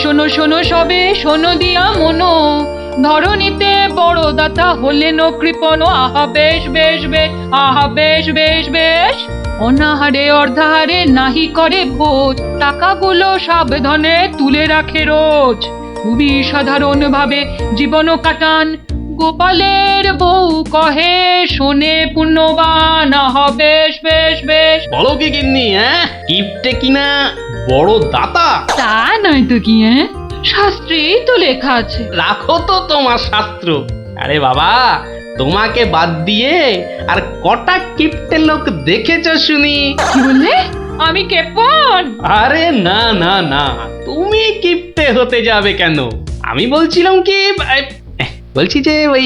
শোনো শোনো সবে শোনো দিয়া মনো, ধরণীতে বড় দাতা হলেন কৃপণ। আহা বেশ বেশ বেশ, আহা বেশ বেশ বেশ। অনাহারে অর্ধাহারে নাহি করে ভোজ, টাকাগুলো সাবধানে তুলে রাখে রোজ। খুবই সাধারণ ভাবে জীবন কাটান, গোপালের বউ কহে শোনে পুণ্যবান। আহা বেশ বেশ বেশ। বলো কি গিন্নি, কিপটে কিনা বড় দাতা? তা নয় তো কি, শাস্ত্রেই তো লেখা আছে। রাখো তো তোমার শাস্ত্র। আরে বাবা, তোমাকে বাদ দিয়ে আর কটা কিপটে লোক দেখেছো শুনি? কি বললে? আমি কেপন? আরে না না না, তুমি কিপটে হতে যাবে কেন? আমি বলছিলাম কি, বলছি যে ওই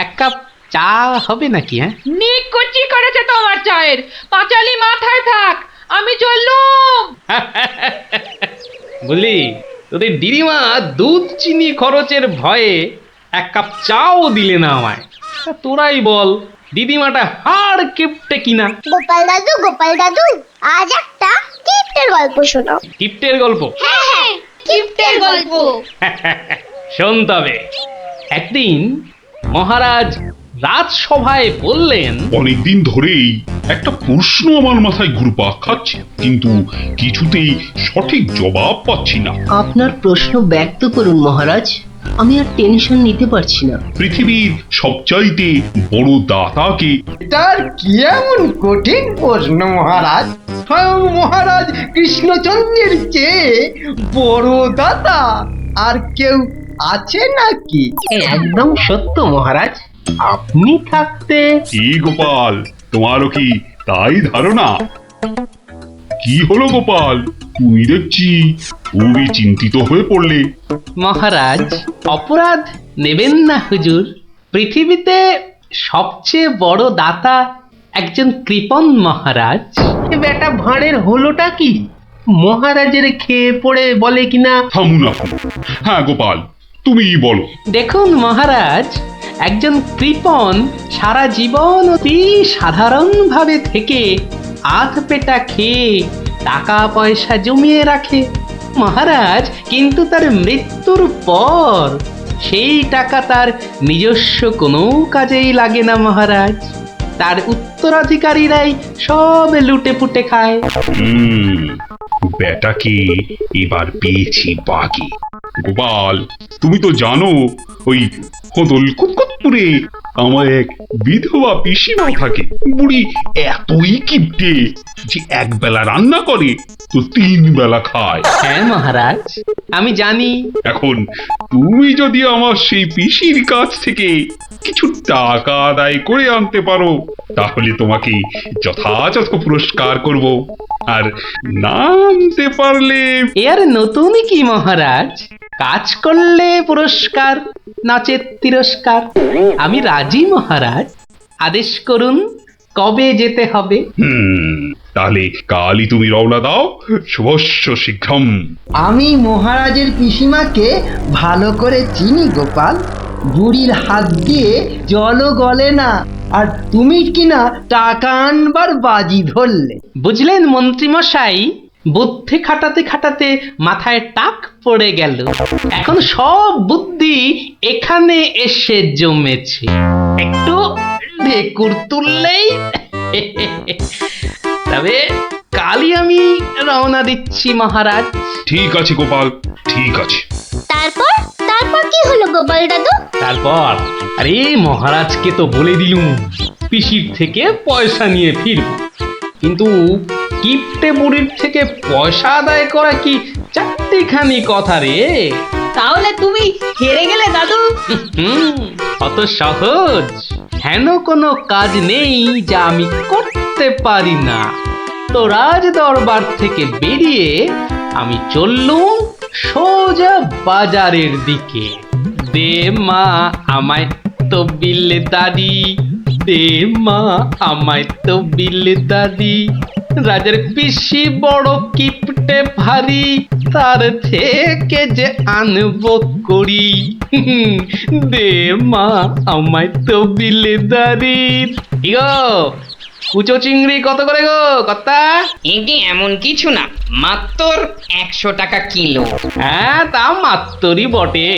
এক কাপ চা হবে নাকি? নিকুচি করেছে তোমার চায়ের, পাঁচালি মাথায় থাক, আমি চললুম। বলি, তোদের দিদিমা দুধ চিনি খরচের ভয়ে এক কাপ চাও দিলে না আমায়। তা তোরাই বল, দিদিমাটা হাড় কিপটে কিনা? গোপাল দাদু, আজ একটা কিপ্টের গল্প শোনাও। কিপটের গল্প? হ্যাঁ, কিপ্টের গল্প। শোন তবে। একদিন মহারাজ রাজসভায় বললেন, অনেকদিন ধরেই একটা প্রশ্ন আমার মাথায় ঘুরপাক খাচ্ছে, কিন্তু কিছুতেই সঠিক জবাব পাচ্ছি না। আপনার প্রশ্ন ব্যক্ত করুন মহারাজ, আমি আর টেনশন নিতে পারছি না। পৃথিবীর সবচাইতে বড় দাতাকে? এটার কি এমন কঠিন প্রশ্ন মহারাজ? স্বয়ং মহারাজ কৃষ্ণচন্দ্রের চেয়ে বড় দাতা আর কেউ আছে নাকি? একদম সত্য মহারাজ, আপনি থাকতে। কি গোপাল, তোমারও কি তাই ধারণা? কি হলো গোপাল, তুমি দেখছি খুবই চিন্তিত হয়ে পড়লে। মহারাজ অপরাধ নেবেন না হুজুর, পৃথিবীতে সবচেয়ে বড় দাতা একজন কৃপণ মহারাজ। বেটা ভাঁড়ের হলোটা কি? মহারাজের খেয়ে পড়ে বলে কিনা। থামুন আপনি। হ্যাঁ গোপাল, তুমিই বলো। দেখুন মহারাজ, একজন কৃপণ সারা জীবন অতি সাধারণভাবে থেকে আধ পেটা খেয়ে টাকা পয়সা জমিয়ে রাখে মহারাজ, কিন্তু তার মৃত্যুর পর সেই টাকা তার নিজস্ব কোনো কাজেই লাগে না মহারাজ। তার উত্তরাধিকারীরাই সব লুটে পুটে খায়। বেটাকে এবার পেয়েছি বাগে। গোপাল, তুমি তো জানো ওই কদল কুতকুতপুরে আমার এক বিধবা পিসিমা থাকে। বুড়ি এতই কিপটে যে এক বেলা রান্না করে তো 3 বেলা খায়। হ্যাঁ মহারাজ, আমি জানি। এখন তুমি যদি আমার সেই পিসির কাছ থেকে কিছু টাকা আদায় করে আনতে পারো, তাহলে তোমাকে যথাযথ পুরস্কার করব। আর না আনতে পারলে? এর নতুন কি মহারাজ, কাজ করলে পুরস্কার, নাচের তিরস্কার। আমি রাজি মহারাজ, আদেশ করুন কবে যেতে হবে। তাহলে কালই তুমি রওনা দাও, শুভস্য শীঘ্রম। আমি মহারাজের পিসিমাকে ভালো করে চিনি গোপাল, বুড়ির হাত দিয়ে জলও গলে না, আর তুমি কিনা টাকা আনবার বাজি ধরলে। বুঝলেন মন্ত্রী মশাই, বুদ্ধি খাটাতে খাটাতে মাথায় টাক পড়ে গেল। এখন সব বুদ্ধি এখানে এসে জমেছে, একটু ঢেকুর তুললেই। তবে কালই আমি রওনা দিচ্ছি মহারাজ। ঠিক আছে গোপাল, ঠিক আছে। তারপর তারপর কি হলো গোপাল দাদু? তারপর আরে মহারাজকে তো বলে দিলুম পিসির থেকে পয়সা নিয়ে ফিরব, কিন্তু কিপটে বুড়ির থেকে পয়সা আদায় করা কি চারটিখানি কথা রে? তাহলে তুমি হেরে গেলে দাদু? অত সহজ হেন কোনো কাজ নেই যা আমি করতে পারি না। তো রাজ দরবার থেকে বেরিয়ে আমি চললুম সোজা বাজারের দিকে। দে মা আমায় তবিল দাদি, দে মা আমায় তবিল দাদি। রাজার পিসি বড় কিপটে ভারী, তার থেকে যে আনবো করি। দে মা আমায় তবিল দাদি। ইগো কুচো চিংড়ি কত করে গো কর্তা? এগে এমন কিছু না, মাত্র 100 টাকা কিলো। হ্যাঁ তা মাত্রই বটে।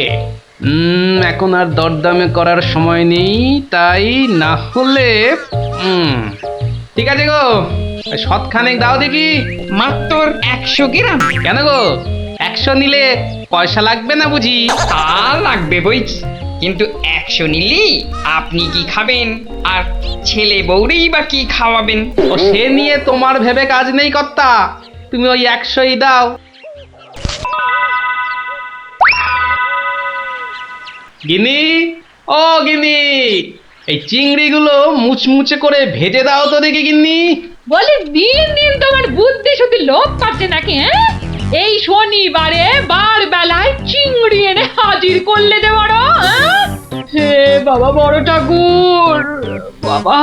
এখন আর দরদামে করার সময় নেই, তাই না হলে ঠিক আছে গো, শতখানেক দাও দেখি। মাত্র 100 গ্রাম। কেন গো, 100 নিলে পয়সা লাগবে না বুঝি? তা লাগবে বইছি, কিন্তু 100 নিলেই আপনি কি খাবেন আর ছেলে বউরেই বা কি খাওয়াবেন? ও সে নিয়ে তোমার ভেবে কাজ নেই কর্তা, তুমি ওই 100ই দাও। গিনি, ও গিনি, এই চিংড়িগুলো মুচমুচে করে ভেজে দাও তো দেখি গিন্নি। বলে দিন দিন তোমার বুদ্ধি শুধু লোপ পাচ্ছে নাকি? হ্যাঁ, এই শনিবারে বার বেলায় চিংড়ি এনে হাজির করলে যে বড়। হে বাবা বড় ঠাকুর, বাবা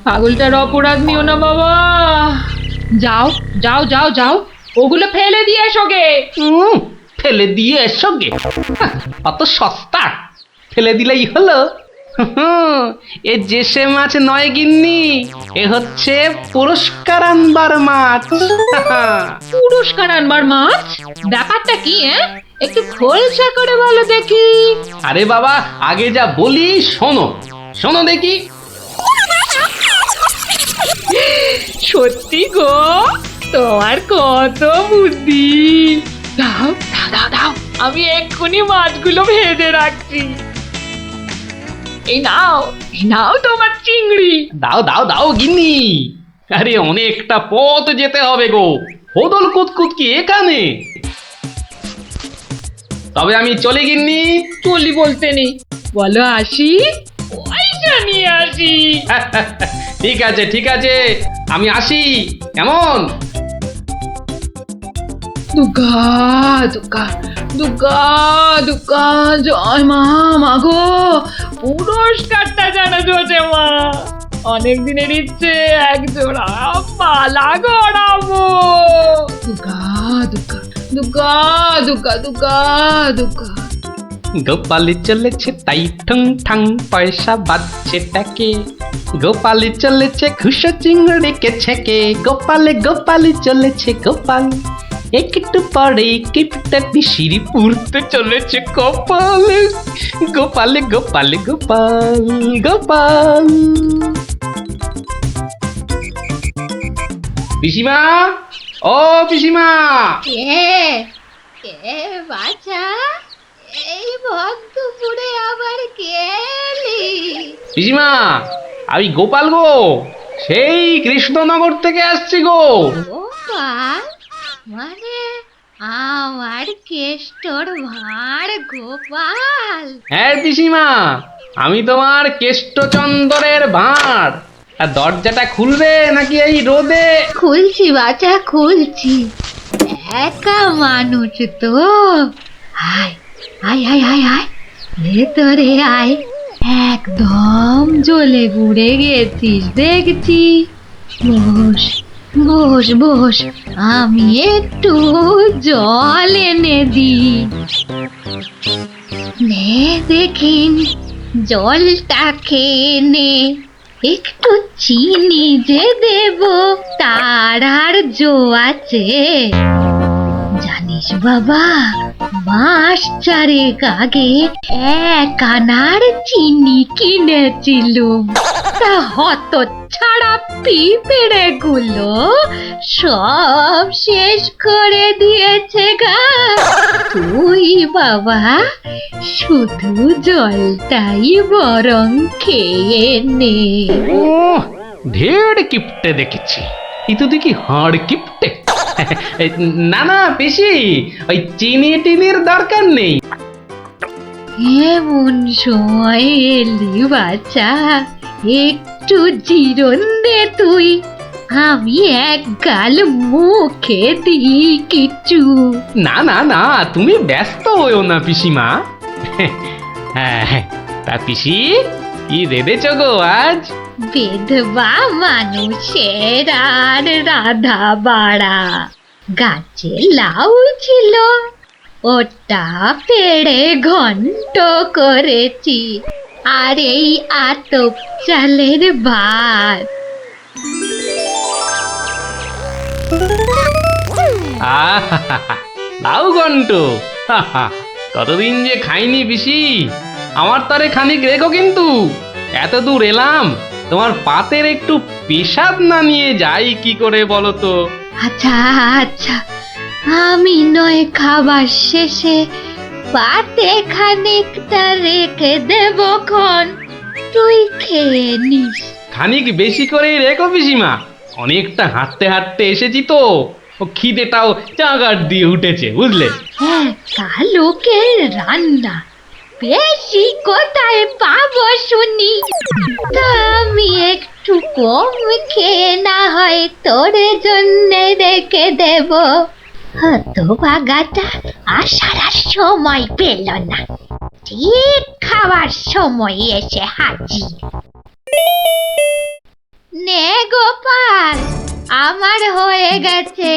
পাগলটার অপরাধ নিও না বাবা। যাও যাও যাও যাও, ওগুলো ফেলে দিয়ে এসো গে। ফেলে দিয়ে এসো গে? অত সস্তা, ফেলে দিলেই হলো। এ জেসে মাছ নয় গিন্নি, এ হচ্ছে পুরস্কার আনবার মাছ। পুরস্কার আনবার মাছ? ব্যাপারটা কি? একটু খোলসা করে বলো দেখি। আরে বাবা, আগে যা বলি শোনো, শোনো দেখি। সত্যি গো, তোমার কত বুদ্ধি। দাও দাও দাও দাও, আমি এক্ষুনি মাছগুলো ভেজে রাখছি। এই নাও, এই নাও তোমার চিংড়ি। দাও দাও দাও গিন্নি। আরে অনেকটা পথ যেতে হবে গো, হোদল কুতকুত কি এখানে? তবে আমি চলি গিন্নি। চলি বলতে নেই, বলো আসি, পয়সা নিয়ে আসি। ঠিক আছে ঠিক আছে, আমি আসি। কেমন? দুর্গা দুর্গা দুর্গা দুর্গা, জয় মা। মাগো, পুরস্কারটা যেন জোটে মা। অনেক দিনের ইচ্ছে, এক জোড়া মালা গড়াবো। দুর্গা দুর্গা দুর্গা দুর্গা দুর্গা দুর্গা। গোপালি চলেছে তাই ঠুং ঠাং, পয়সা বাজছে টাকে। গোপালি চলেছে খুশো চিংড়িকে ছেকে। গোপালে গোপালি চলেছে গোপাল, একটু পরে কিপটা পিসিরি পুরতে চলেছে কপালে। গোপালে গোপালে গোপাল গোপাল। পিসিমা, ও পিসিমা। কে বাছা, এই ভক্তপুরে আবার কে এলি? পিসিমা, আমি গোপাল গো, সেই কৃষ্ণনগর থেকে আসছি গো। গোপাল মানে আমার কেষ্টর ভাঁড় গোপাল? হ্যাঁ পিসিমা, আমি তোমার কেষ্টচন্দরের ভাঁড়। আর দরজাটা খুলবে নাকি এই রোদে? খুলছি বাছা, খুলছি। একা মানুষ তো, আয় আয় আয় আয় আয়, ভেতরে আয়। একদম জ্বলে পুড়ে গেছিস দেখছি। বস বস বস, আমি একটু জল এনে দিই। নে দেখিন, জলটা খেয়ে নে। একটু চিনি যে দেব, তার আর জো আছে? জানিস বাবা, মাস চারেক আগে 1 আনার চিনি কিনেছিলুম। তা হত ছাড়া পিঁপড়ে গুলো সব শেষ করে দিয়েছে গা। তুই বাবা শুধু জলটাই বরং খেয়ে নে। ও, ঢের কিপটে দেখেছি, এই তো দেখি হাড় কিপটে। না না পিসি, ওই চিনি টিনির দরকার নেই। এমন সময় এলি বাচ্চা, একটু জিরন দে তুই। আমি এক গাল মুখে দিই কিছু। না না না, তুমি ব্যস্ত হইও না পিসিমা। হ্যাঁ, তা পিসি কি রেঁধেছ গো আজ? বিধবা মানুষের আর রাধা বাড়া। গাছে লাউ ছিল, ওটা পেড়ে ঘন্ট করেছি। আর এই আতপ চালের ভাত। লাউ ঘন্ট, কতদিন যে খাইনি পিসি, আমার তারে খানিক রেখো কিন্তু। এত দূর এলাম, তোমার পাতের একটু পেশাব না নিয়ে যাই কি করে বলো তো? আচ্ছা আচ্ছা, আমি নয় খাবার শেষে পাতে খানিকটা রেখে দেব খন, তুই খেয়ে নিস। খানিক বেশি করেই রেখো পিসিমা, অনেকটা হাঁটতে হাঁটতে এসেছি তো, ও খিদেটাও চাগার দিয়ে উঠেছে বুঝলে। হ্যাঁ, লোকের রান্না বেশি কোথায় পাবো শুনি? তা আমি একটু কম খেয়ে না হয় তোর জন্য রেখে দেব। হতভাগাটা আসার আর সময় পেল না, ঠিক খাওয়ার সময় এসে হাজির। নে গোপাল, আমার হয়ে গেছে,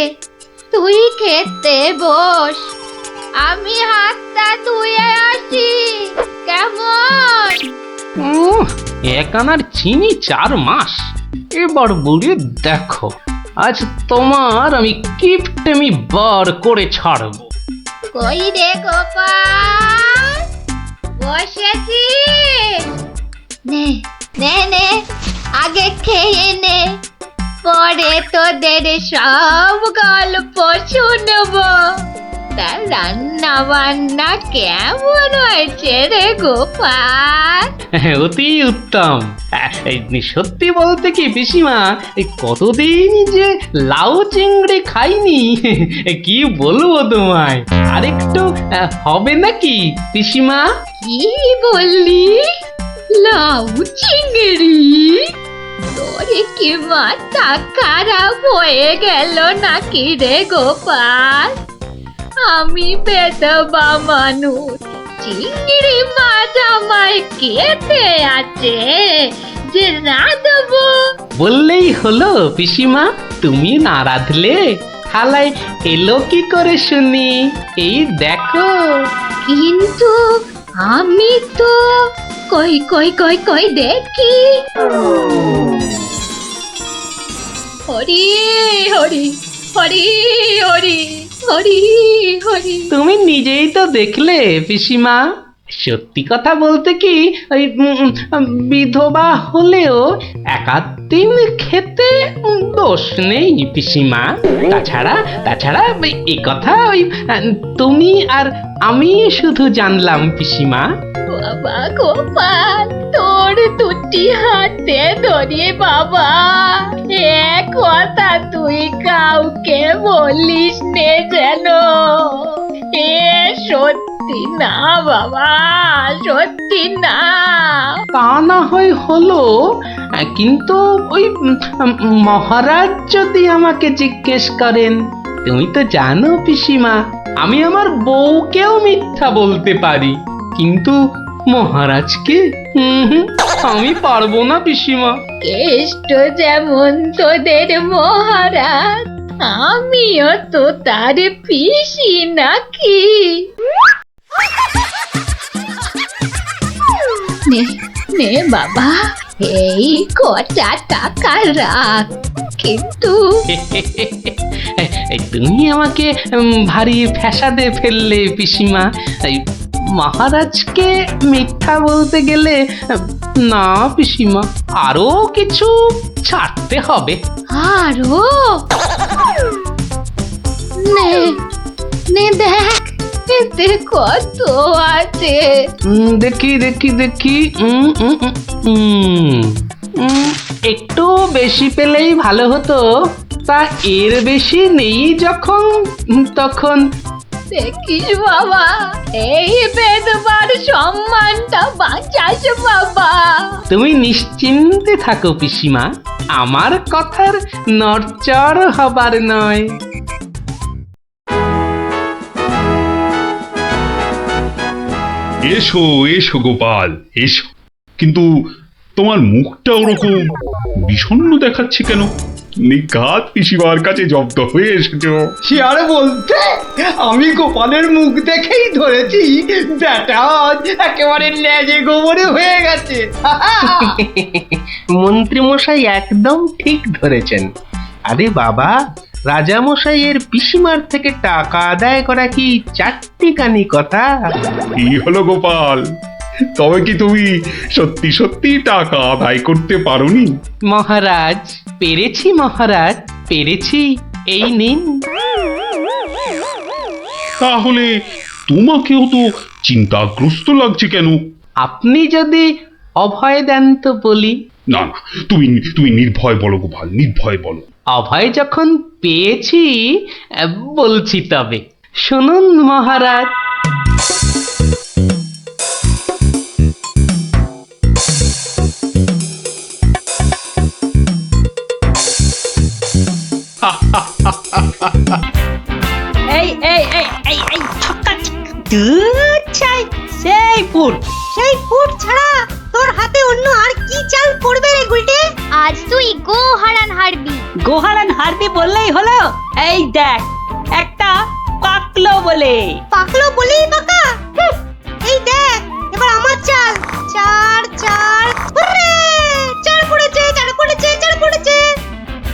তুই খেতে বস, আমি হাতটা ধুয়ে আসি, কেমন? এক আনার চিনি 4 মাস, এবার বুড়ি দেখো, আজ তোমার আমি কিপটেমি বার করে ছাড়ব। কই রে গোপাল, বসেছি? নে নে নে, আগে খেয়ে নে, পরে তোদের সব গল্প শুনবো। তা রান্না বান্না কেমন হয়েছে রে গোপাল? অতি উত্তম। সত্যি বলতে কি পিসিমা, এই কতদিন যে লাউ চিংড়ি খাইনি, কি বলবো তোমায়। আরেকটু হবে নাকি পিসিমা? কি বললি? লাউ চিংড়ি? তোরে কি মাথা খারাপ হয়ে গেল নাকি রে গোপাল? আমি বেদবা মানুষ, চিংড়ি মাছ আমায় খেতে আছে যে রাঁধবো? বললেই হলো পিসিমা, তুমি না রাঁধলে থালায় এলো কি করে শুনি? এই দেখো। কিন্তু আমি তো কই কই কই কই দেখি। হরি হরি হরি হরি হরি হরি। তুমি নিজেই তো দেখলে পিসিমা, সত্যি কথা বলতে কি, ওই বিধবা হলেও একাদিন খেতে দোষ নেই পিসিমা। তাছাড়া এই কথা ওই তুমি আর আমি শুধু জানলাম পিসিমা। বাবা গোপাল, তোর দুটি হাতে ধরে বাবা, এক কথা তুই কাউকে বলিস নে যেন। এ সত্যি না বাবা, সত্যি না। তা না হয় হলো, কিন্তু ওই মহারাজ যদি আমাকে জিজ্ঞেস করেন, তুমি তো জানো পিসিমা, আমি আমার বউকেও মিথ্যা বলতে পারি, কিন্তু মহারাজকে আমি পারবো না পিসিমা। কেষ্ট যেমন তোদের মহারাজ, আমিও তো তার পিসি নাকি? নে নে বাবা, এই কটা টাকা রাখ, কিন্তু তুমি আমাকে ভারী ফ্যাসাদে ফেললে পিসিমা। মহারাজকে মিথ্যা বলতে গেলে না পিসিমা, আরো কিছু ছাড়তে হবে। আরো? নে নে দেখ, এতে কত আছে? দেখি দেখি দেখি, একটু বেশি পেলেই ভালো হতো, তা এর বেশি নেই যখন, তখন। দেখিস বাবা, এই বেদবার সম্মানটা বাঁচাস বাবা। তুমি নিশ্চিন্তে থাকো পিসিমা, আমার কথার নড়চড় হবার নয়। এসো এসো গোপাল, এসো। কিন্তু তোমার মুখটা ওরকম বিষণ্ণ দেখাচ্ছে কেন? নিঘাত পিসিমার কাছে জব্দ হয়ে এসেছো। সে আর বলতে, আমি গোপালের মুখ দেখেই ধরেছি ব্যাটা আজ একেবারে লেজে গোবরে হয়ে গেছে। মন্ত্রী মশাই একদম ঠিক ধরেছেন। আরে বাবা, রাজা মশাইয়ের পিসিমার থেকে টাকা আদায় করা কি চারটিখানি কথা? কি হলো গোপাল, তবে কি তুমি সত্যি সত্যি টাকা আদায় করতে পারোনি? মহারাজ, পেরেছি মহারাজ, পেরেছি। এই নিন। তাহলে তোমাকেও তো চিন্তাগ্রস্ত লাগছে কেন? আপনি যদি অভয় দেন তো বলি। না না, তুমি তুমি নির্ভয় বলো গোপাল, নির্ভয় বলো। অভয় যখন পেয়েছি, বলছি তবে শুনুন মহারাজ। এই এই এই এই এই ছক্কা দুধ চাই সেই ফুট ছাড়া তোর হাতে অন্য আর কি চাল পড়বে রে গুলটে? আজ তুই গো হারান হারবি। গোহারান হারবি বললেই হলো। এই দেখ, একটা পাকলো বলেই পাকা। এই দেখ, এবার আমার চাল। চার চার, হুররে! চার পড়েছে।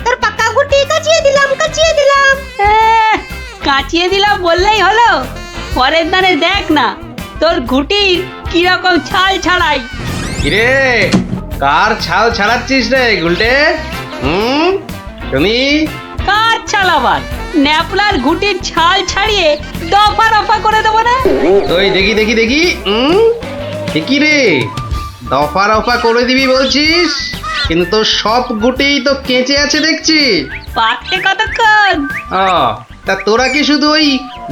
তোর পাকা গুটি কাচিয়ে দিলাম। কাচিয়ে দিলাম বললেই হলো। পরের দানে দেখ না তোর গুটির কিরকম ছাল ছাড়াই। কিরে, কার ছাল ছাড়াচ্ছিস রে গুলটে? শুনি। কার ছাল আবার? ন্যাপলার গুটির ছাল ছাড়িয়ে দফা রফা করে দেবো না? ওই দেখি কি রে, দফা রফা করে দিবি বলছিস, কিন্তু সব গুটিই তো কেঁচে আছে দেখছি। পাকতে কতক্ষণ? তা তোরা কি শুধু ওই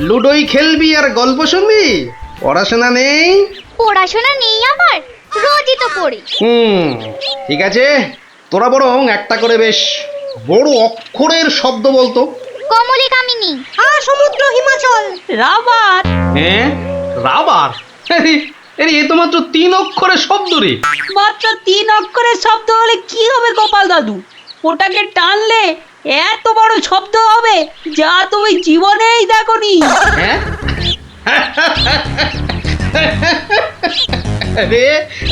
লুডোই খেলবি আর গল্প শুনবি? পড়াশোনা নেই? পড়াশোনা নেই আমার, রোজই তো পড়ি। ঠিক আছে, তোরা বরং একটা করে বেশ বড় অক্ষরের শব্দ বলতো। কমলি কামিনী। সমুদ্র হিমাচল। রাবার। হ্যাঁ, রাবার? এ তো মাত্র 3 অক্ষরের শব্দ রে। মাত্র 3 অক্ষরের শব্দ হলে কি হবে গোপাল দাদু? ওটাকে টানলে এত বড় শব্দ হবে যা তুমি জীবনেই দেখোনি। হ্যাঁ?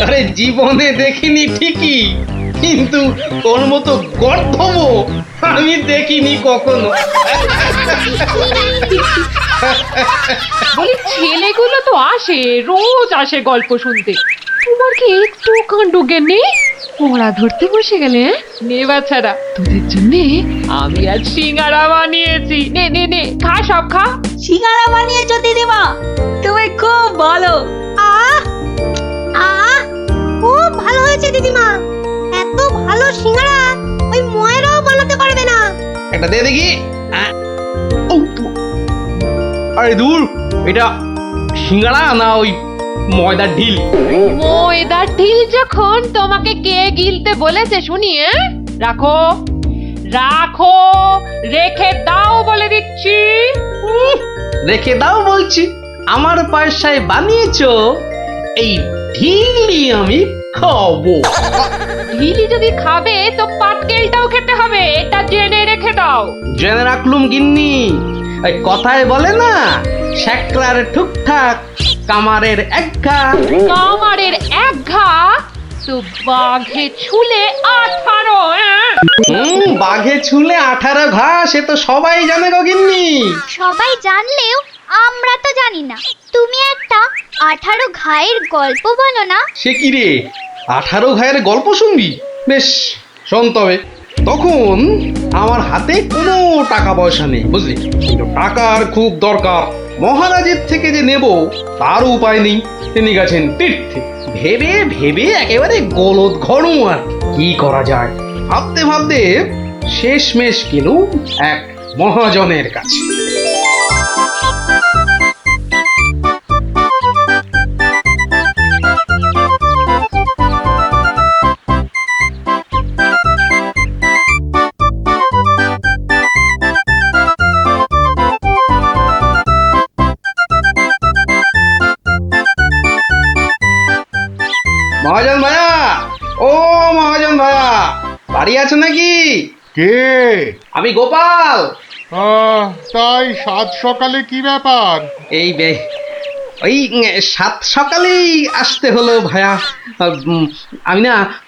আরে জীবনে দেখিনি ঠিকই, কিন্তু তোর মতো গর্ধব আমি দেখিনি কখনো। বলি ছেলেগুলো তো আসে, রোজ আসে গল্প শুনতে। তোমার কি একটু কাণ্ড জ্ঞান নেই? পড়া ধরতে বসে গেলে? নে বাচ্চারা, তোদের জন্য আমি আজ সিঙ্গারা বানিয়েছি। নে নে নে, খা, সব খা। সিঙ্গারা বানিয়েছো দিদিমা, তুমি খুব ভালো। খুব ভালো হয়েছে দিদিমা। এত ভালো সিঙ্গারা ওই ময়রাও বানাতে পারবে না। একটা দে দেখি। আরে দূর, এটা সিঙ্গারা না ওই ময়দার ঢিল? ময়দার ঢিল যখন, তোমাকে কে গিলতে বলেছে শুনি? রাখো রাখো, রেখে দাও বলে দিচ্ছি। রেখে দাও বলছি? আমার পয়সায় বানিয়েছো, এই ঢিলি আমি খাবো। ঢিলি যদি খাবে তো পাটকেলটাও খেতে হবে, এটা জেনে রেখে দাও। জেনে রাখলুম গিন্নি। ওই কথায় বলে না, শ্যাকরার ঠুকঠাক, কামারের এক ঘা। কামারের এক ঘা তো বাঘে ছুলে 18। বাঘে ছুলে 18 ঘা, সে তো সবাই জানে গো গিন্নি। সবাই জানলেও আমরা তো জানি না। তুমি একটা 18 ঘায়ের গল্প বলো না। সে কি রে, 18 ঘায়ের গল্প শুনবি? বেশ, শোন তবে। তখন আমার হাতে কোনো টাকা পয়সা নেই, বুঝলি, কিন্তু টাকার খুব দরকার। মহারাজের থেকে যে নেব তার উপায় নেই, তিনি গেছেন তীর্থে। ভেবে ভেবে একেবারে গলদ ঘরু। আর কি করা যায় ভাবতে ভাবতে শেষমেশ গেল এক মহাজনের কাছে। মহাজন ভাইয়া, ও মহাজন ভাইয়া, বাড়ি আছো নাকি? কে? আমি গোপাল। তাই সাত সকালে কি ব্যাপার? এই ওই সাত সকালেই আসতে হলো ভায়া।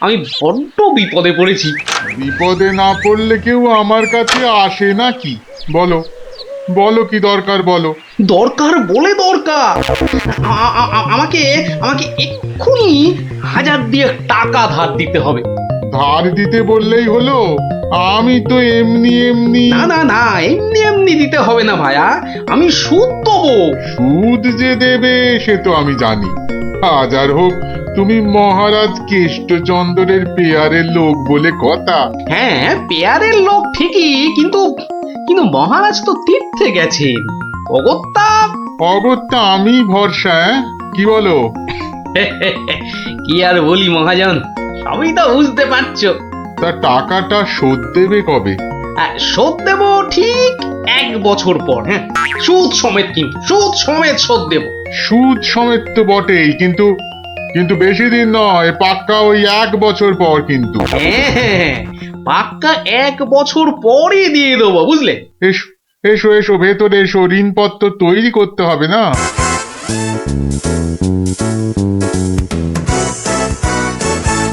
আমি বড্ড বিপদে পড়েছি। বিপদে না পড়লে কেউ আমার কাছে আসে নাকি? বলো বলো কি দরকার বলো। দরকার বলে দরকার। আমাকে এক্ষুনি 1000 দিয়ে টাকা ধার দিতে হবে। ধার দিতে বললেই হলো? আমি তো এমনি এমনি। না এমনি এমনি দিতে হবে না ভায়া, আমি সুদ দেবো। সুদ যে দেবে সে তো আমি জানি। হাজার হোক তুমি মহারাজ কেষ্টচন্দ্রের পেয়ারের লোক বলে কথা। হ্যাঁ, পেয়ারের লোক ঠিকই, কিন্তু মহারাজ তো তীর্থে গেছেন। অগত্যা আমি ভরসা। কি বলো? কি আর বলি মহাজন, সবই তো বুঝতে পারছো। তা টাকাটা শোধ দেবে কবে? শোধ দেব ঠিক 1 বছর পর। হ্যাঁ, সুদ সমেত, কিন্তু সুদ সমেত শোধ দেব। সুদ সমেত তো বটেই, কিন্তু বেশি দিন নয়, পাক্কা ওই 1 বছর পর কিন্তু। হ্যাঁ, পাক্কা 1 বছর পরই দিয়ে দেবো, বুঝলে? এসো এসো এসো, ভেতরে এসো, ঋণপত্র তৈরি করতে হবে না?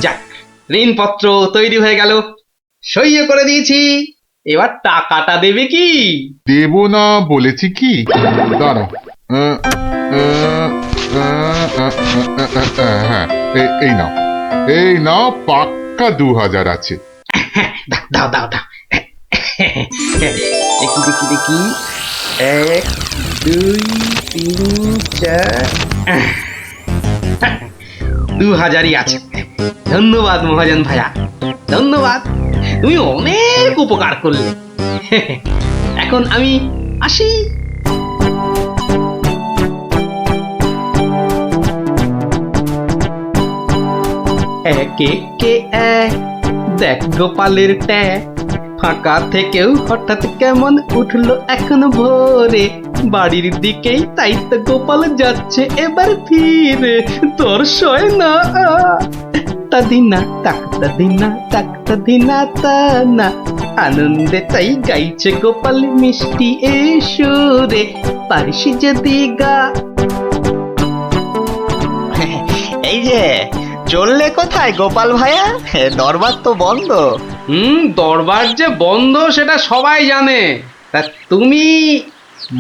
যাক, ঋণপত্র তৈরি হয়ে গেল, সইও করে দিয়েছি। এবার টাকাটা দেবে কি? দেব না বলেছি কি? দাঁড়াও। হ্যাঁ, এই নাও পাক্কা 2000 আছে। দাও। দেখি 1 2 3 4 2000ই আছে। ধন্যবাদ মহাজন ভাইয়া, ধন্যবাদ। তুমি অনেক উপকার করলে। এখন আমি আসি। একে এক দেখ গোপালের ট্যাগ, ফাঁকা থেকেও হঠাৎ কেমন উঠলো এখন ভোরে, বাড়ির দিকেই তাই তো গোপাল যাচ্ছে এবার ফিরে, তোর সয় না তাদিনা তাকতাদিনা তা না, আনন্দে তাই গাইছে গোপাল মিষ্টি এ সুরে, পারিস যদি গা। এই যে চললে কোথায় গোপাল ভাইয়া? দরবার তো বন্ধ। দরবার যে বন্ধ সেটা সবাই জানে। তা তুমি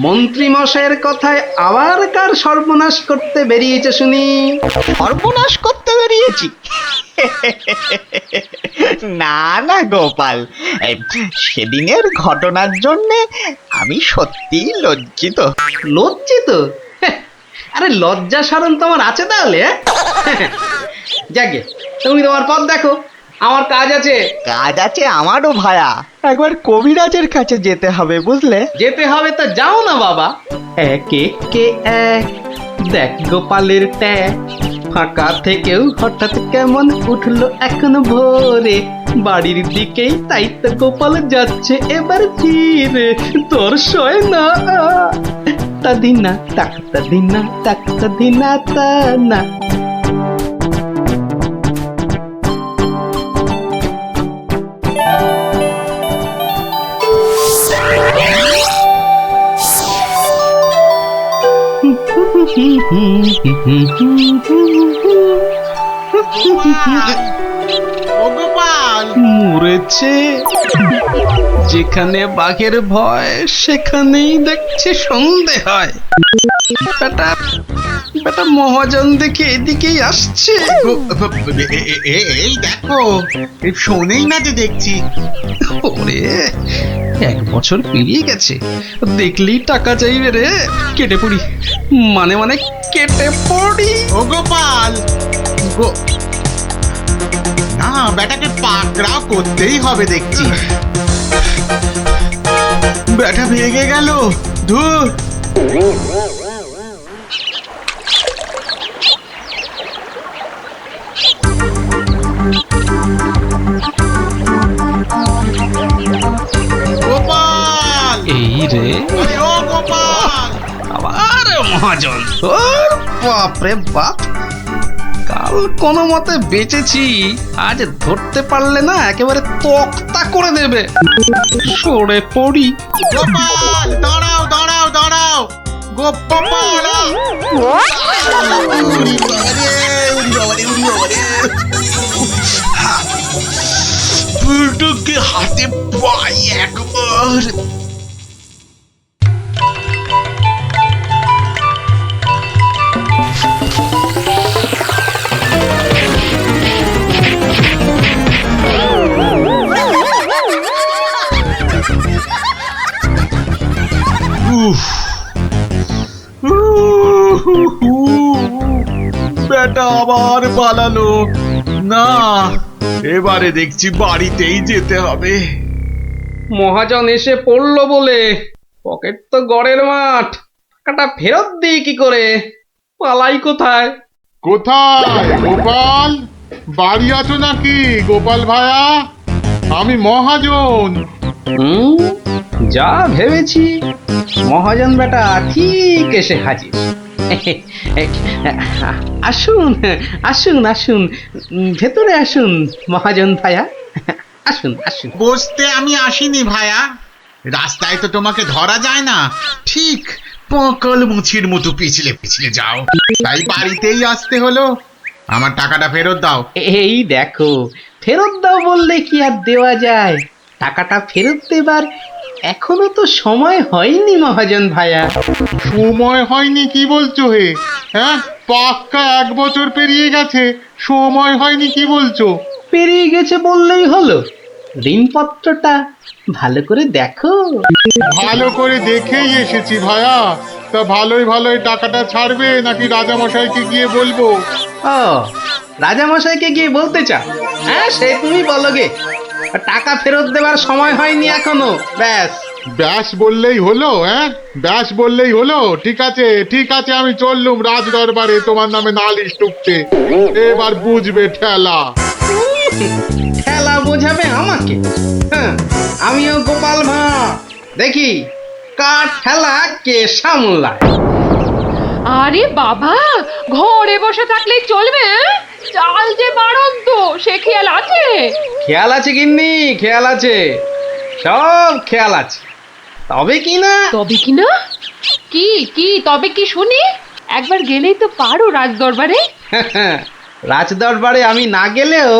মন্ত্রী মশাইয়ের কথায় আবার কার সর্বনাশ করতে বেরিয়েছে শুনি? সর্বনাশ করতে বেরিয়েছি? না গোপাল, সেদিনের ঘটনার জন্য আমি সত্যি লজ্জিত। লজ্জিত? আরে লজ্জা শরম তোমার আছে তাহলে? যাকে, তুমি তোমার পথ দেখো, আমার কাজ আছে। কাজ আছে আমারও ভায়া, একবার কবিরাজের কাছে যেতে হবে বুঝলে। যেতে হবে তো যাও না বাবা। একে এক দেখ গোপালের ট্যাগ, ফাঁকা থেকেও হঠাৎ কেমন উঠলো এখন ভোরে, বাড়ির দিকেই তাই তো গোপাল যাচ্ছে এবার ফিরে, তোর সয় না তাদিনা তাকতাদিনা তা না। মরেছে, যেখানে বাঘের ভয় সেখানেই দেখছি সন্ধে হয়। বেটা মহাজন দেখে এদিকেই আসছে। এই দেখো, শোনেই না যে দেখছি। ওরে, 1 বছর পেরিয়ে গেছে, দেখলেই টাকা চাইবে রে। কেটে পড়ি, মানে কেটে পড়ি। ও গোপাল, না বেটাকে পাকড়াও করতেই হবে দেখছি। বেটা ভেঙে গেল, ধুর। গোপাল, এই রে, ও গোপাল, আবার মহাজন। বাপরে বাপ, কাল কোনো মতে বেঁচেছি, আজ ধরতে পারলে না একেবারে তক্তা করে দেবে। সরে পড়ি। গোপাল দাঁড়াও দাঁড়াও দাঁড়াও গোপাল বুড়োকে হাতে পাই একবার। বেটা আবার পালালো না, এবারে দেখছি বাড়িতেই যেতে হবে। মহাজন এসে পড়লো বলে পকেট তো গড়ের মাঠ, টাকাটা ফেরত দিই কি করে? পালাই কোথায়? কোথায় গোপাল? বাড়ি আছো নাকি গোপাল ভায়া? আমি মহাজন। যা ভেবেছি, মহাজন বেটা ঠিক এসে হাজির। আসুন আসুন আসুন, ভেতরে আসুন মহাজন ভাইয়া, আসুন আসুন। বসতে আমি আসিনি ভায়া, রাস্তায় তো তোমাকে ধরা যায় না, ঠিক পকল মুছির মতো পিছলে পিছলে যাও, তাই বাড়িতেই আসতে হলো। আমার টাকাটা ফেরত দাও। এই দেখো, ফেরত দাও বললে কি আর দেওয়া যায়? টাকাটা ফেরত দেবার এখনো তো সময় হয়নি মহাজন ভাইয়া। সময় হয়নি কি বলছো হে? হ্যাঁ, পাক্কা 1 বছর পেরিয়ে গেছে, সময় হয়নি কি বলছো? পেরিয়ে গেছে বললেই হলো? ঋণপত্রটা ভালো করে দেখো। ভালো করে দেখেই এসেছি ভায়া। তা ভালোই ভালোই টাকাটা ছাড়বে নাকি রাজামশাইকে গিয়ে বলবো? ও, রাজামশাইকে গিয়ে বলতে চাও? হ্যাঁ, সে তুমি বলো গে। টাকা ফেরত দেবার সময় হয়নি এখনো, ব্যাস। ব্যাস বললেই হলো? হ্যাঁ, ব্যাস বললেই হলো? ঠিক আছে ঠিক আছে, আমি চললুম রাজ দরবারে তোমার নামে নালিশ টুকতে। এবার বুঝবে ঠেলা। খেলা বোঝাবে আমাকে? হ্যাঁ, আমিও গোপাল ভাঁড়, দেখি কার ঠেলা কে সামলায়। আরে বাবা, ঘরে বসে থাকলেই চলবে? চাল যে বাড়ন্ত, সে খেয়াল আছে? খেয়াল আছে গিন্নি, খেয়াল আছে, সব খেয়াল আছে। তবে কি না? তবে কি না? কি কি তবে কি শুনি? একবার গেলেই তো পারো রাজ দরবারে। রাজ দরবারে আমি না গেলেও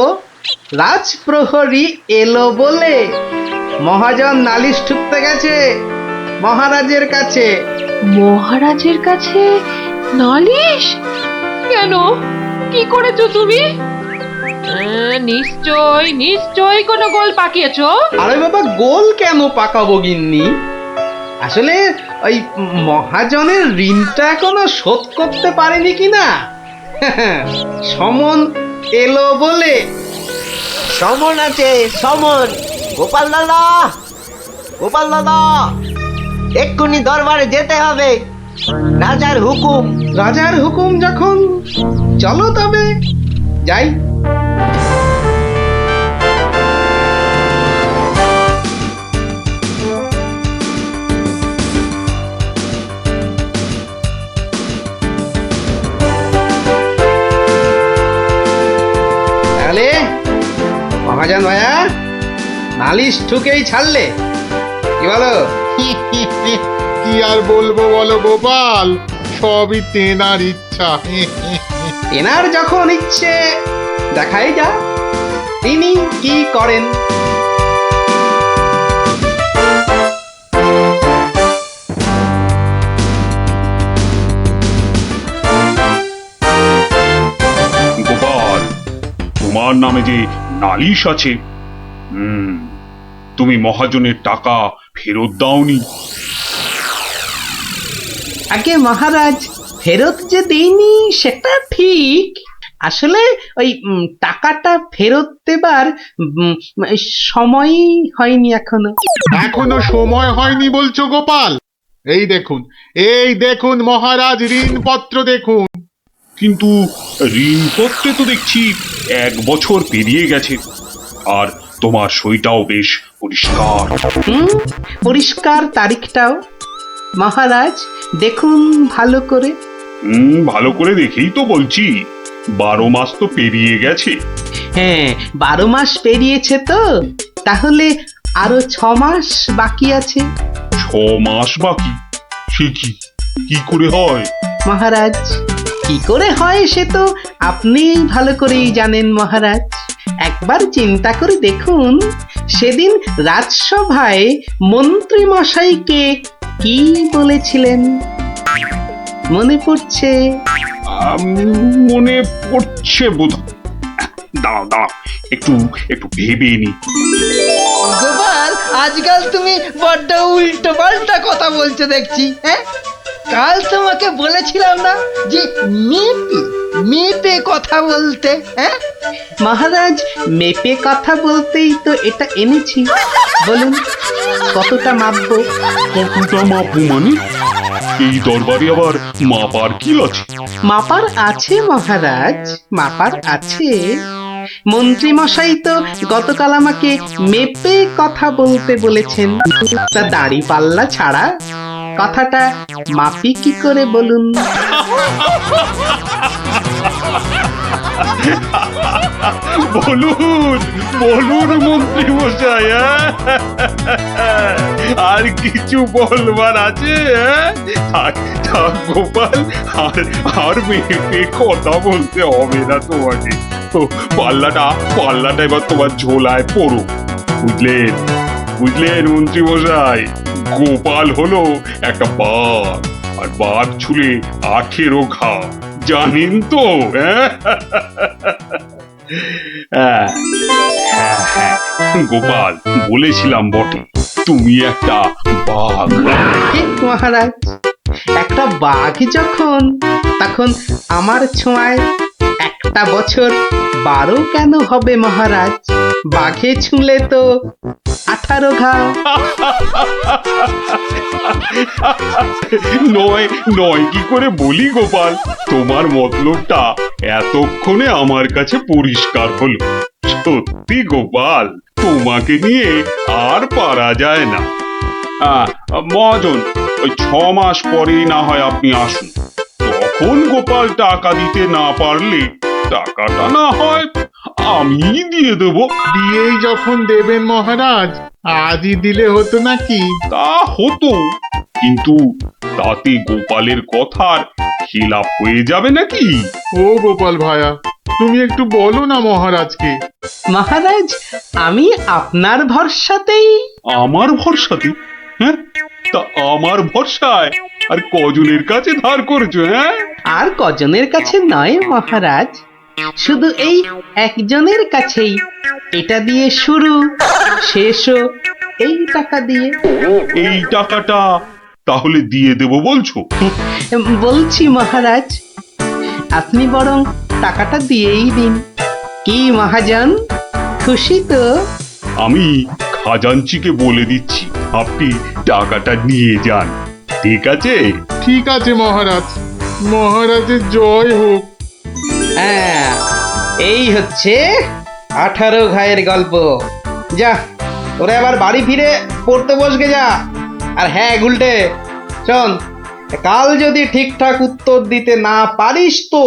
রাজপ্রহরী এলো বলে মহাজন নালিশ ঠুকতে গেছে মহারাজের কাছে। মহারাজের কাছে নালিশ? কেন, কি করেছো তুমি? নিশ্চয় নিশ্চয় কোনো গোল পাকিয়েছো। আরে বাবা, গোল কেন পাকাবো গিন্নি? আসলে ওই মহাজনের ঋণটা এখনো শোধ করতে পারেনি কিনা, সমন এলো বলে। সমন আছে, সমন। গোপাল দাদা, গোপাল দাদা, এক্ষুনি দরবারে যেতে হবে, রাজার হুকুম। রাজার হুকুম যখন, চলো তবে যাই। তাহলে মহাজন ভাইয়া নালিশ ঠুকেই ছাড়লে, কি বলো? কি আর বলবো বলো গোপাল, সবই তেনার ইচ্ছা। এনার যখন ইচ্ছে, দেখাই যা তিনি কি করেন। গোপাল, তোমার নামে যে নালিশ আছে, তুমি মহাজনের টাকা ফেরত দাওনি। আগে মহারাজ, ফেরত যে দেইনি সেটা ঠিক, আসলে ওই টাকাটা ফেরত দেবার সময় হয়নি এখনো। এখনো সময় হয়নি বলছো গোপাল? এই দেখুন, এই দেখুন মহারাজ, ঋণপত্র দেখুন। কিন্তু ঋণপত্রে তো দেখছি 1 বছর পেরিয়ে গেছে, আর তোমার সইটাও বেশ পরিষ্কার। পরিষ্কার তারিখটাও। মহারাজ দেখুন ভালো করে। ভালো করে দেখেই তো বলছি। 12 মাস তো পেরিয়ে গেছে। হ্যাঁ, 12 মাস পেরিয়েছে তো, তাহলে আরো 6 মাস বাকি আছে। 6 মাস বাকি? সে কি করে হয়? মহারাজ, কি করে হয় সে তো আপনি ভালো করেই জানেন মহারাজ। একবার চিন্তা করে দেখুন, সেদিন রাজসভায় মন্ত্রী মশাইকে কি বলেছিলেন? মনে পড়ছে? মনে পড়ছে বোধ। দাঁড়াও একটু ভেবে নি। গোপাল, আজকাল তুমি বড্ড উল্টো পাল্টা কথা বলছো দেখছি। হ্যাঁ, কাল তোমাকে বলেছিলাম না যে মেপে মেপে কথা বলতে? হ্যাঁ মহারাজ, মেপে কথা বলতেই তো এটা এনেছি। বলুন, কতটা মাপবো? কতটা মাপবো মানে? এই দরবারে আবার মাপার কি আছে? মাপার আছে মহারাজ, মাপার আছে। মন্ত্রী মশাই তো গতকাল আমাকে মেপে কথা বলতে বলেছেন। তা দাড়ি পাল্লা ছাড়া কথাটা মাপি কি করে বলুন? বলুন মন্ত্রী মশাই, আর কিছু বলবার আছে? গোপাল, আর মেপে কথা বলতে হবে না তোমাকে। তো পাল্লাটা এবার তোমার ঝোলায় পড়ো। বুঝলেন মন্ত্রী মশাই? গোপাল হলো একটা বাঘ, আর বাঘ ছুলে 18 ঘা, জানেন তো? হ্যাঁ, গোপাল, বলেছিলাম বটে, তুমি একটা বাঘ। ঠিক মহারাজ, একটা বাঘ যখন, তখন আমার ছোঁয়ায় একটা বছর 12 কেন হবে মহারাজ? বাঘে ছুঁলে তো 18 ঘা। নয় কি করে বলি গোপাল? তোমার মতলবটা এতক্ষণে আমার কাছে পরিষ্কার হলো। সত্যি গোপাল, তোমাকে নিয়ে আর পারা যায় না। মহাজন, ওই 6 মাস পরেই না হয় আপনি আসুন। তখন গোপাল টাকা দিতে না পারলে টাকাটা না হয় আমি দিয়ে দেবো। দিয়েই যখন দেবেন মহারাজ, আজই দিলে হতো নাকি? তা হতো, কিন্তু তাতে গোপালের কথার খিলাপ হয়ে যাবে নাকি? ও গোপাল ভায়া, তুমি একটু বলো না মহারাজকে। মহারাজ, আমি আপনার ভরসাতেই। আমার ভরসাতে? হ্যাঁ, তা আমার ভরসায় আর কজনের কাছে ধার করেছো? হ্যাঁ, আর কজনের কাছে নয় মহারাজ, শুধু এই একজনের কাছেই। এটা দিয়ে শুরু, শেষও এই টাকা দিয়ে। এই টাকাটা তাহলে দিয়ে দেবো বলছো? বলছি মহারাজ, আপনি বরং টাকাটা দিয়েই দিন। কি মহাজন, খুশি তো? আমি খাজাঞ্চিকে বলে দিচ্ছি, আপনি টাকাটা নিয়ে যান। ঠিক আছে? ঠিক আছে মহারাজ, মহারাজের জয় হোক। হ্যাঁ, এই হচ্ছে 18 ঘায়ের গল্প। যা, তোরে আবার বাড়ি ফিরে পড়তে বসগে যা। আর হ্যাঁ গুলটে, শোন, কাল যদি ঠিকঠাক উত্তর দিতে না পারিস তো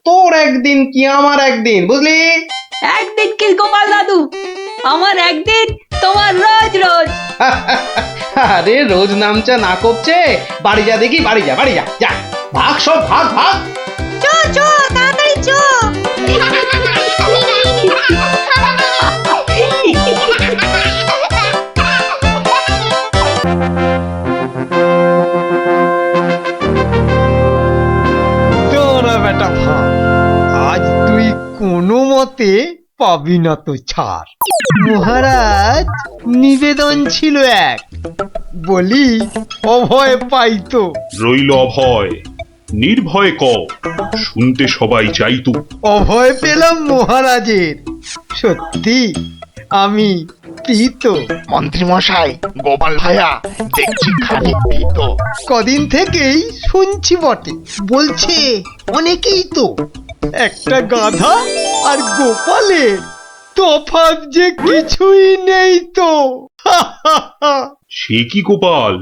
তোর একদিন কি আমার একদিন, বুঝলি? একদিন কি গোপাল দাদু, আমার একদিন, তোমার রোজ রোজ। আরে রোজ নামচা না করছে, বাড়ি যা দেখি, বাড়ি যা, যা, ভাগ সব, ভাগ। চো চো, তাড়াতাড়ি চো। তোরা বেটা ভাই, আজ তুই কোনো মতে পাবি না তো ছাড়। মহারাজ, নিবেদন ছিল এক, বলি অভয় পাইতো। রইল অভয়, নির্ভয় কর, শুনতে সবাই চাইতো। অভয় পেলাম মহারাজের, সত্যি আমি প্রীত। মন্ত্রী মশাই, গোপাল ভাইয়া দেখছি খানিক ভীত। কদিন থেকেই শুনছি বটে, বলছে অনেকেই তো একটা গাধা আর গোপালের তফাৎ যে কিছুই নেই তো। সে কি গোপাল,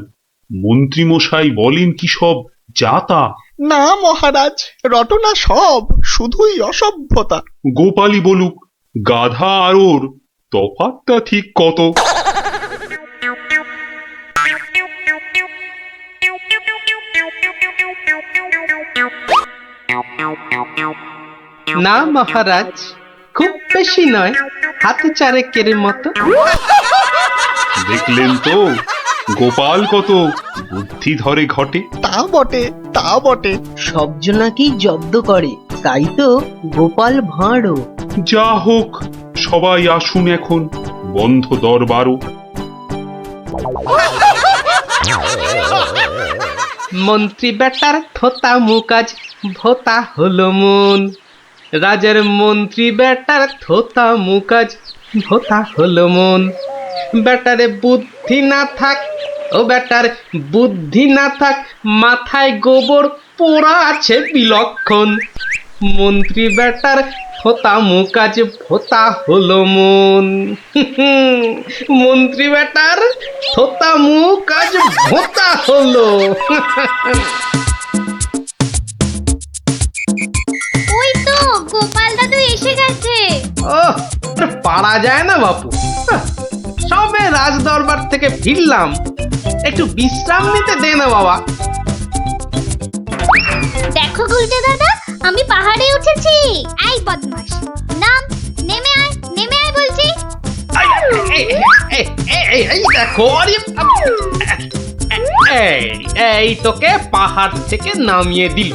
মন্ত্রী মশাই বলেন কি সব যাতা? না মহারাজ, রটনা সব, শুধুই অসভ্যতা। গোপালই বলুক, গাধা আর ওর তফাৎটা ঠিক কত? না মহারাজ, খুব বেশি নয়, হাত চারেকের মতো। দেখলেন তো গোপাল কত বুদ্ধি ধরে ঘটে। তা বটে, তা বটে। সব জনাকেই জব্দ করে, তাই তো গোপাল ভাঁড়ও। যা হোক, সবাই আসুন এখন, বন্ধ দরবারও। মন্ত্রী বেটার থোতা মুকাজ ভোতা হলো মন। রাজার মন্ত্রী বেটার থোতা মুকাজ ভোতা হলো মন। বেটারে বুদ্ধি না থাক, ও বেটার বুদ্ধি না থাক, মাথায় গোবর পোড়া আছে বিলক্ষণ। মন্ত্রী বেটার থোতা মুকাজ ভোতা হলো মন। মন্ত্রী বেটার থোতা মুকাজ ভোতা হলো। ওই তো গোপাল দাদু এসে গেছে। ওহ, পারা যায় না বাপু। সবে রাজ দরবার থেকে ফিরলাম, একটু বিশ্রাম নিতে দে না বাবা। দেখো গুলটে দাদা, আমি পাহাড়ে উঠেছি। এই বদমাশ, নাম, নেমে আয় বলছি। এই দেখো, এই তোকে পাহাড় থেকে নামিয়ে দিল।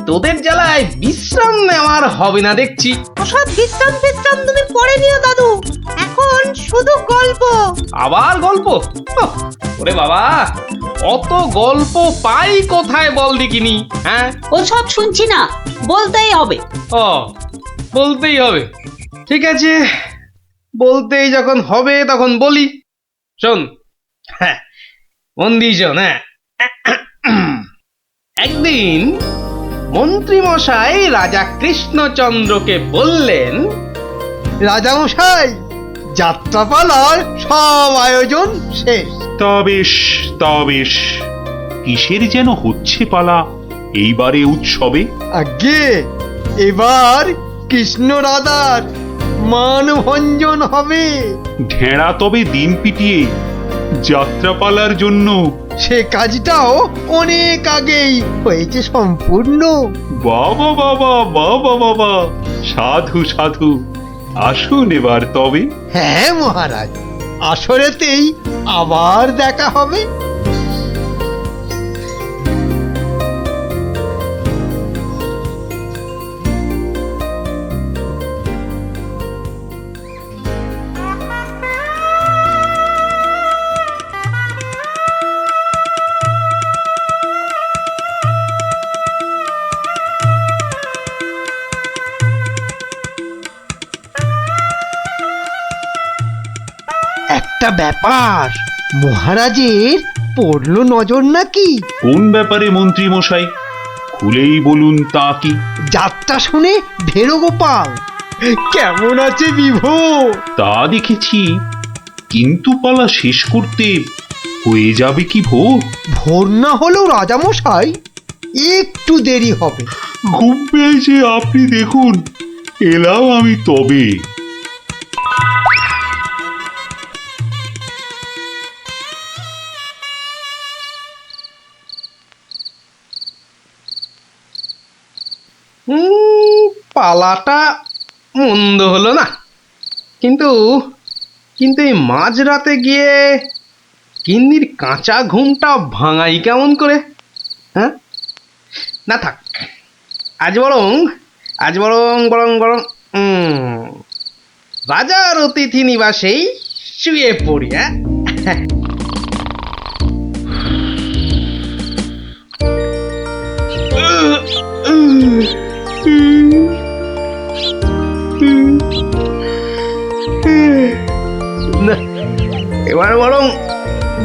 তোদের জ্বালায় বিশ্রাম নেওয়ার হবে না দেখছি। ওসব বিশ্রাম তুমি পরে নিও দাদু, এখন শুধু গল্প। আবার গল্প? ওরে বাবা, অত গল্প পাই কোথায় বল দেখিনি? হ্যাঁ, ওসব শুনছি না, বলতেই হবে। ও, বলতেই হবে। ঠিক আছে, বলতেই যখন হবে তখন বলি। শোন, হ্যাঁ, মন দিয়ে শোন। হ্যাঁ, একদিন মন্ত্রী মশাই রাজা কৃষ্ণচন্দ্রকে বললেন, রাজামশাই, যাত্রাপালার সব আয়োজন শেষ। তা বেশ, তা বেশ। কিসের যেন হচ্ছে পালা এইবারে উৎসবে? আগে এবার কৃষ্ণ রাধার মানভঞ্জন হবে। ঢেঁড়া তবে দিন পিটিয়ে যাত্রাপালার জন্য? সে কাজটাও অনেক আগেই হয়েছে সম্পূর্ণ। বাবা বাবা বাবা বাবা, সাধু সাধু। আসুন এবার তবে। হ্যাঁ মহারাজ, আসরেতেই আবার দেখা হবে। একটা ব্যাপার মহারাজের পড়লো নজর নাকি? কোন ব্যাপারে মন্ত্রী মশাই? খুলেই বলুন তা কি? যাত্রা শুনে ভেরো গোপাল কেমন আছে বিভোর? তা দেখেছি, কিন্তু পালা শেষ করতে হয়ে যাবে কি ভোর? ভোর না হলেও রাজামশাই একটু দেরি হবে। ঘুম পেয়েছে আপনি দেখুন, এলাম আমি তবে। পালাটা মন্দ হলো না, কিন্তু কিন্তু এই মাঝরাতে গিয়ে গিন্নির কাঁচা ঘুমটা ভাঙাই কেমন করে? হ্যাঁ, না থাক, আজ বরং বরং রাজার অতিথি নিবাসেই শুয়ে পড়ি। হ্যাঁ, না, এবার বরং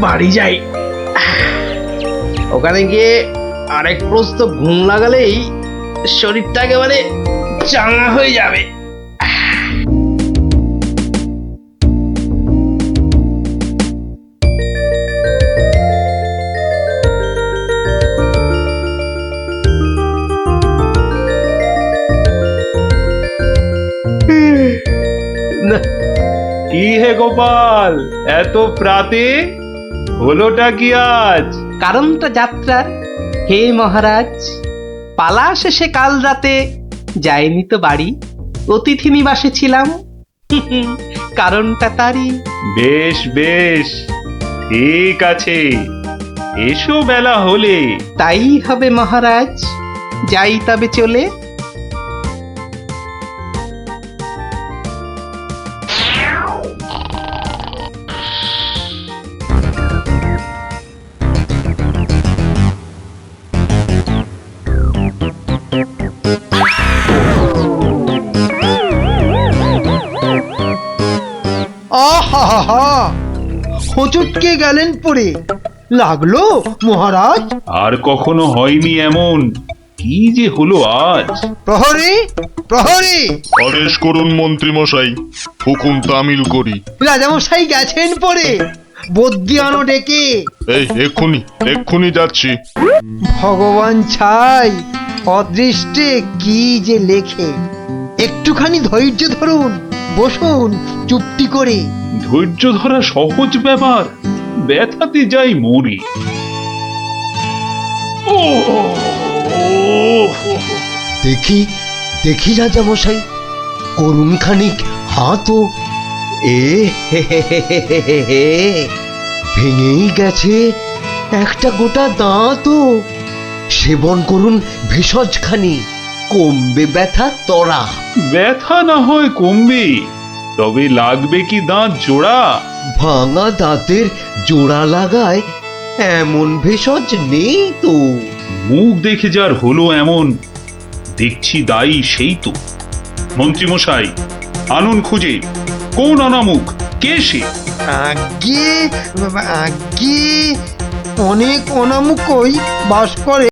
বাড়ি যাই। ওখানে গিয়ে আরেক প্রস্ত ঘুম লাগালেই শরীরটা একেবারে চাঙ্গা হয়ে যাবে। গোপাল, এত প্রাতে হলোটা কি আজ? কারণটা যাত্রার, হে মহারাজ, পালা শেষে কাল রাতে যাইনি তো বাড়ি, অতিথি নিবাসে ছিলাম। কারণটা তারই। বেশ বেশ, ঠিক আছে, এসো বেলা হলে। তাই হবে মহারাজ, যাই তবে চলে। আহা, হোঁচটকে গেলেন পড়ে, লাগলো মহারাজ? আর কখনো হয়নি এমন, কি যে হলো আজ? প্রহরী, প্রহরী! আদেশ করুন মন্ত্রী মশাই, হুকুম তামিল করি। রাজামশাই গেছেন পড়ে, বদ্যি আনো ডেকে। এই এক্ষুনি এক্ষুনি যাচ্ছি। ভগবান ছাই, অদৃষ্টে কি যে লেখে। একটুখানি ধৈর্য ধরুন, বসুন চুপটি করে। ধৈর্য ধরা সহজ ব্যাপার, ব্যথাতে যাই মরি। ও দেখি দেখি রাজামশাই, করুন খানিক হাতও। ভেঙেই গেছে একটা গোটা দাঁতও। সেবন করুন ভেষজ খানি, কমবে ব্যথা তরা। ব্যথা না হয় কমবে, তবে লাগবে কি দাঁত জোড়া? ভাঙা দাঁতের জোড়া লাগায় এমন ভেষজ নেই তো। মুখ দেখে যার হলো এমন, দেখছি দায়ী সেই তো। মন্ত্রীমশাই, আনুন খুঁজে, কোন অনামুখ, কে সে? আগে আগে অনেক অনামুকই বাস করে